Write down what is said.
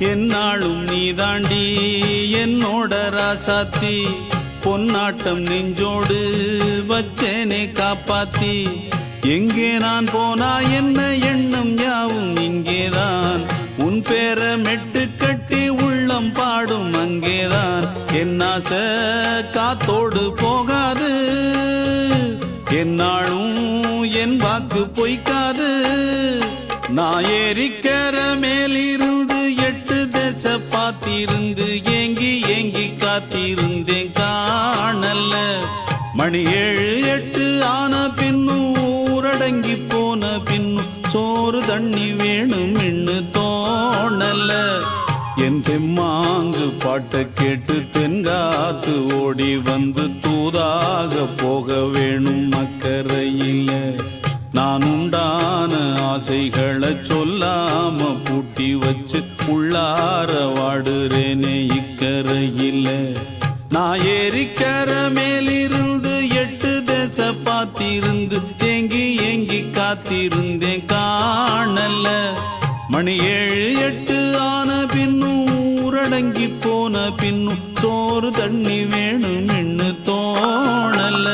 என்னாலும் நீதாண்டி என்னோட ராசாத்தி பொன்னாட்டம் நெஞ்சோடு வச்சேனே காப்பாத்தி எங்கே நான் போனா என்ன எண்ணம் யாவும் இங்கேதான் உன் பேர மெட்டு கட்டி உள்ளம் பாடும் அங்கேதான் என் ஆசை காத்தோடு போகாது என்னாலும் என் வாக்கு பொய்க்காது நான் ஏறிக்கர மேலிருந்து 8 தேச பார்த்திருந்து ஏங்கி ஏங்கி காத்திருந்தேன் காணல்ல மணி 7 8 ஆன பின்னும் ஊரடங்கி போன பின்னும் சோறு தண்ணி வேணும் இன்னு தோணல என் தெம்மாங்கு பாட்டை கேட்டு தென்காத்து ஓடி வந்து தூதாக போக வேணும் அக்கறையில நான் உண்டான ஆசைகளை சொல்லாம பூட்டி வச்சு உள்ளார வாடுறேனே இக்கரையில நான் ஏறிக்கர மேலிருந்து 8 தேச பார்த்திருந்து ஏங்கி ஏங்கி காத்திருந்தேன் காணல மணி 7 8 ஆன பின்னும் ஊரடங்கி போன பின்னும் சோறு தண்ணி வேணும் இன்னு தோணல